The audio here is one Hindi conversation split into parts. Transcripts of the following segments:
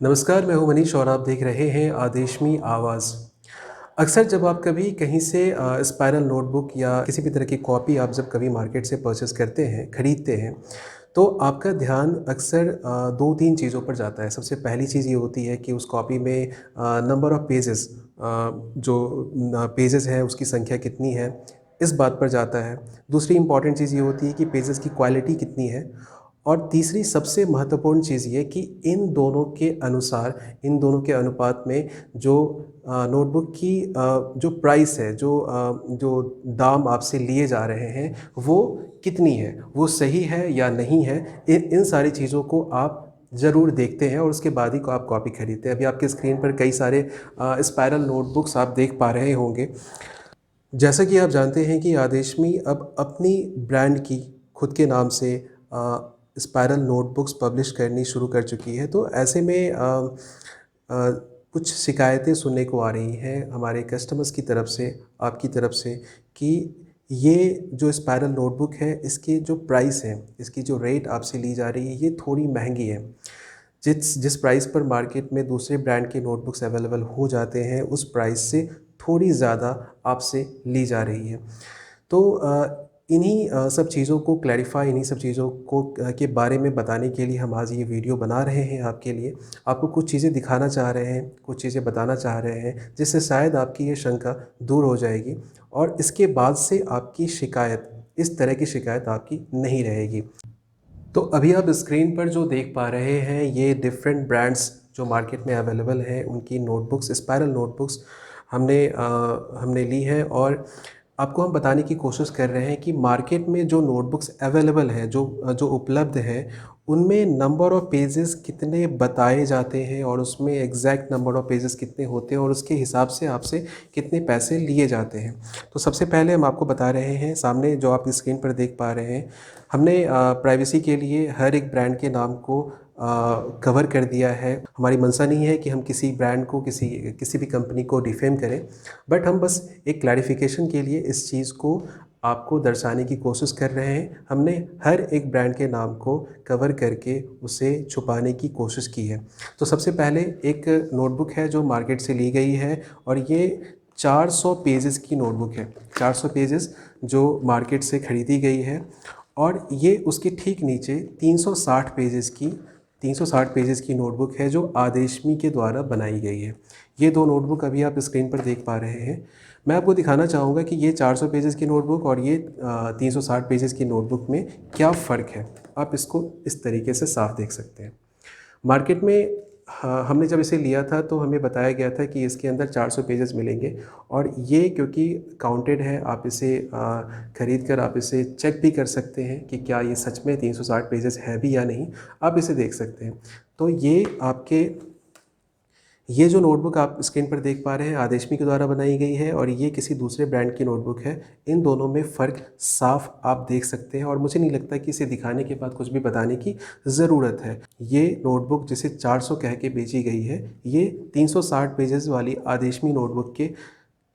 नमस्कार, मैं हूं मनीष और आप देख रहे हैं आदेशमी आवाज़। अक्सर जब आप कभी कहीं से स्पाइरल नोटबुक या किसी भी तरह की कॉपी आप जब कभी मार्केट से परचेज़ करते हैं, खरीदते हैं, तो आपका ध्यान अक्सर 2-3 चीज़ों पर जाता है। सबसे पहली चीज़ ये होती है कि उस कॉपी में नंबर ऑफ़ पेजेज़ जो पेजेज़ हैं उसकी संख्या कितनी है, इस बात पर जाता है। दूसरी इम्पॉर्टेंट चीज़ ये होती है कि पेजेज़ की क्वालिटी कितनी है और तीसरी सबसे महत्वपूर्ण चीज़ ये कि इन दोनों के अनुसार, इन दोनों के अनुपात में जो नोटबुक की जो प्राइस है, जो दाम आपसे लिए जा रहे हैं, वो कितनी है, वो सही है या नहीं है। इन सारी चीज़ों को आप ज़रूर देखते हैं और उसके बाद ही को आप कॉपी खरीदते हैं। अभी आपके स्क्रीन पर कई सारे स्पाइरल नोटबुक्स आप देख पा रहे होंगे। जैसा कि आप जानते हैं कि आदेशमी अब अपनी ब्रांड की खुद के नाम से स्पाइरल नोटबुक्स पब्लिश करनी शुरू कर चुकी है। तो ऐसे में कुछ शिकायतें सुनने को आ रही हैं हमारे कस्टमर्स की तरफ से, आपकी तरफ से, कि ये जो स्पाइरल नोटबुक है, इसकी जो प्राइस है, इसकी जो रेट आपसे ली जा रही है, ये थोड़ी महंगी है। जिस जिस प्राइस पर मार्केट में दूसरे ब्रांड के नोटबुक्स अवेलेबल हो जाते हैं, उस प्राइस से थोड़ी ज़्यादा आपसे ली जा रही है। तो इन्हीं सब चीज़ों को क्लैरिफ़ाई, इन्हीं सब चीज़ों को के बारे में बताने के लिए हम आज ये वीडियो बना रहे हैं आपके लिए। आपको कुछ चीज़ें दिखाना चाह रहे हैं, कुछ चीज़ें बताना चाह रहे हैं, जिससे शायद आपकी ये शंका दूर हो जाएगी और इसके बाद से आपकी शिकायत, इस तरह की शिकायत आपकी नहीं रहेगी। तो अभी आप स्क्रीन पर जो देख पा रहे हैं, ये डिफरेंट ब्रांड्स जो मार्केट में अवेलेबल हैं, उनकी नोटबुक्स, स्पाइरल नोटबुक्स हमने ली हैं और आपको हम बताने की कोशिश कर रहे हैं कि मार्केट में जो नोटबुक्स अवेलेबल हैं, जो उपलब्ध हैं, उनमें नंबर ऑफ़ पेजेस कितने बताए जाते हैं और उसमें एग्जैक्ट नंबर ऑफ़ पेजेस कितने होते हैं और उसके हिसाब से आपसे कितने पैसे लिए जाते हैं। तो सबसे पहले हम आपको बता रहे हैं, सामने जो आप स्क्रीन पर देख पा रहे हैं, हमने प्राइवेसी के लिए हर एक ब्रांड के नाम को कवर कर दिया है। हमारी मंशा नहीं है कि हम किसी ब्रांड को, किसी भी कंपनी को डिफेम करें, बट हम बस एक क्लैरिफिकेशन के लिए इस चीज़ को आपको दर्शाने की कोशिश कर रहे हैं। हमने हर एक ब्रांड के नाम को कवर करके उसे छुपाने की कोशिश की है। तो सबसे पहले एक नोटबुक है जो मार्केट से ली गई है और ये 400 पेजेस की नोटबुक है। 400 पेजेस जो मार्केट से ख़रीदी गई है और ये उसके ठीक नीचे 360 पेजेस की नोटबुक है जो आदेशमी के द्वारा बनाई गई है। ये दो नोटबुक अभी आप स्क्रीन पर देख पा रहे हैं। मैं आपको दिखाना चाहूँगा कि ये 400 पेजेस की नोटबुक और ये 360 पेजेस की नोटबुक में क्या फ़र्क है। आप इसको इस तरीके से साफ देख सकते हैं। मार्केट में हमने जब इसे लिया था तो हमें बताया गया था कि इसके अंदर 400 पेजेस मिलेंगे और ये क्योंकि काउंटेड है, आप इसे ख़रीद कर आप इसे चेक भी कर सकते हैं कि क्या ये सच में 360 पेजेस है भी या नहीं। आप इसे देख सकते हैं। तो ये जो नोटबुक आप स्क्रीन पर देख पा रहे हैं, आदेशमी के द्वारा बनाई गई है और ये किसी दूसरे ब्रांड की नोटबुक है। इन दोनों में फ़र्क साफ आप देख सकते हैं और मुझे नहीं लगता कि इसे दिखाने के बाद कुछ भी बताने की ज़रूरत है। ये नोटबुक जिसे 400 कह के बेची गई है, ये 360 पेजेस वाली आदेशमी नोटबुक के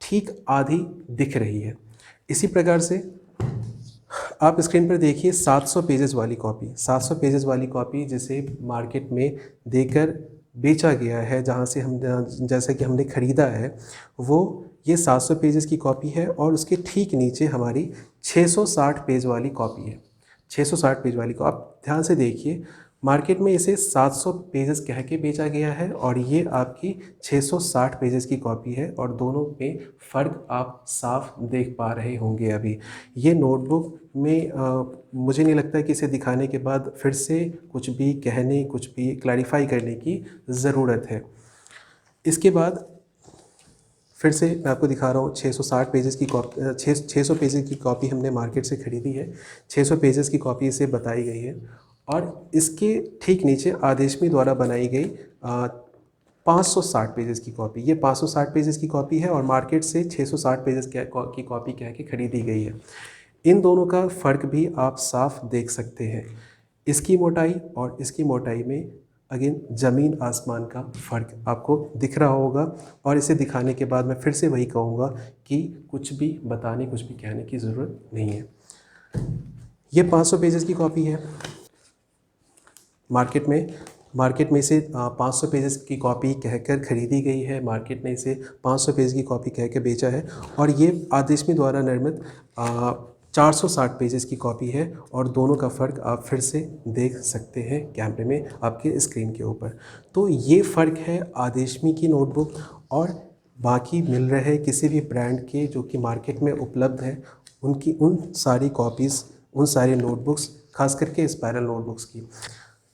ठीक आधी दिख रही है। इसी प्रकार से आप स्क्रीन पर देखिए 700 पेजेस वाली कॉपी, 700 पेजेस वाली कॉपी जिसे मार्केट में देकर बेचा गया है, जैसा कि हमने ख़रीदा है, वो ये 700 पेजेस की कॉपी है और उसके ठीक नीचे हमारी 660 पेज वाली कॉपी है। 660 पेज वाली को आप ध्यान से देखिए, मार्केट में इसे 700 पेजेस कह के बेचा गया है और ये आपकी 660 पेजेस की कॉपी है और दोनों में फ़र्क आप साफ देख पा रहे होंगे अभी। ये नोटबुक में मुझे नहीं लगता कि इसे दिखाने के बाद फिर से कुछ भी कहने, कुछ भी क्लैरिफ़ाई करने की ज़रूरत है। इसके बाद फिर से मैं आपको दिखा रहा हूँ 660 पेजेस की कॉपी, 600 पेजेस की कॉपी हमने मार्केट से ख़रीदी है। 600 पेजेस की कॉपी इसे बताई गई है और इसके ठीक नीचे आदेशमी द्वारा बनाई गई 560 पेजेस की कॉपी। ये 560 पेजेस की कॉपी है और मार्केट से 660 पेजेस की कॉपी कह के ख़रीदी गई है। इन दोनों का फ़र्क भी आप साफ देख सकते हैं। इसकी मोटाई और इसकी मोटाई में अगेन ज़मीन आसमान का फ़र्क आपको दिख रहा होगा और इसे दिखाने के बाद मैं फिर से वही कहूँगा कि कुछ भी बताने, कुछ भी कहने की ज़रूरत नहीं है। ये 500 पेजेस की कॉपी है। मार्केट में मार्केट में इसे 500 पेजेस की कॉपी कहकर ख़रीदी गई है, मार्केट ने इसे 500 पेज की कॉपी कहकर बेचा है और ये आदेशमी द्वारा निर्मित 460 पेजेस की कॉपी है और दोनों का फ़र्क आप फिर से देख सकते हैं कैमरे में आपके स्क्रीन के ऊपर। तो ये फ़र्क है आदेशमी की नोटबुक और बाकी मिल रहे किसी भी ब्रांड के जो कि मार्केट में उपलब्ध है उनकी उन सारी कॉपीज़, उन सारी नोटबुक्स, खास करके स्पायरल नोटबुक्स की।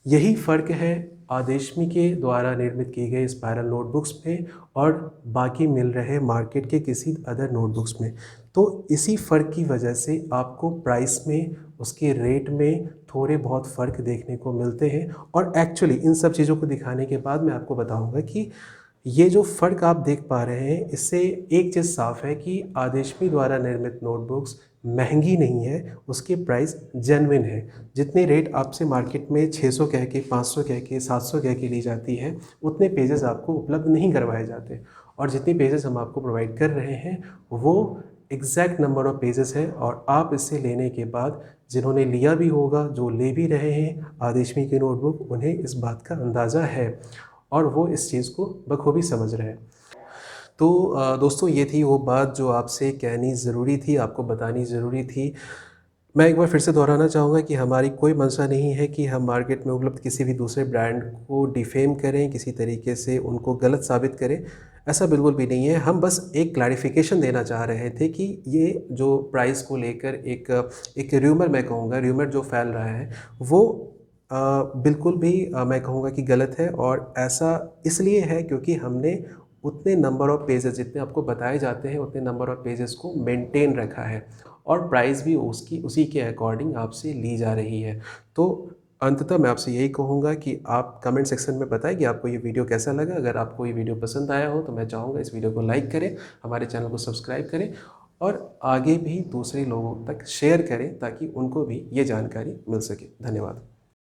यही फ़र्क है आदेशमी के द्वारा निर्मित की गई स्पायरल नोटबुक्स में और बाकी मिल रहे मार्केट के किसी अदर नोटबुक्स में। तो इसी फ़र्क की वजह से आपको प्राइस में, उसके रेट में थोड़े बहुत फ़र्क देखने को मिलते हैं और एक्चुअली इन सब चीज़ों को दिखाने के बाद मैं आपको बताऊंगा कि ये जो फ़र्क आप देख पा रहे हैं, इससे एक चीज़ साफ़ है कि आदेशमी द्वारा निर्मित नोटबुक्स महंगी नहीं है, उसके प्राइस जेन्युइन है। जितने रेट आपसे मार्केट में 600 कह के, 500 कह के, 700 कह के ली जाती है, उतने पेजेस आपको उपलब्ध नहीं करवाए जाते और जितने पेजेस हम आपको प्रोवाइड कर रहे हैं वो एग्जैक्ट नंबर ऑफ़ पेजेस है और आप इसे लेने के बाद जिन्होंने लिया भी होगा, जो ले भी रहे हैं आदेशमी की नोटबुक, उन्हें इस बात का अंदाज़ा है और वो इस चीज़ को बखूबी समझ रहे हैं। तो दोस्तों, ये थी वो बात जो आपसे कहनी ज़रूरी थी, आपको बतानी ज़रूरी थी। मैं एक बार फिर से दोहराना चाहूँगा कि हमारी कोई मंशा नहीं है कि हम मार्केट में उपलब्ध किसी भी दूसरे ब्रांड को डिफ़ेम करें, किसी तरीके से उनको गलत साबित करें, ऐसा बिल्कुल भी नहीं है। हम बस एक क्लैरिफ़िकेशन देना चाह रहे थे कि ये जो प्राइस को लेकर एक र्यूमर, मैं कहूँगा र्यूमर जो फैल रहा है, वो बिल्कुल भी मैं कहूँगा कि गलत है और ऐसा इसलिए है क्योंकि हमने उतने नंबर ऑफ़ पेजेज़ जितने आपको बताए जाते हैं, उतने नंबर ऑफ़ पेजेज़ को मेंटेन रखा है और प्राइस भी उसकी उसी के अकॉर्डिंग आपसे ली जा रही है। तो अंततः मैं आपसे यही कहूँगा कि आप कमेंट सेक्शन में बताएं कि आपको ये वीडियो कैसा लगा। अगर आपको ये वीडियो पसंद आया हो तो मैं चाहूँगा इस वीडियो को लाइक करें, हमारे चैनल को सब्सक्राइब करें और आगे भी दूसरे लोगों तक शेयर करें ताकि उनको भी ये जानकारी मिल सके। धन्यवाद।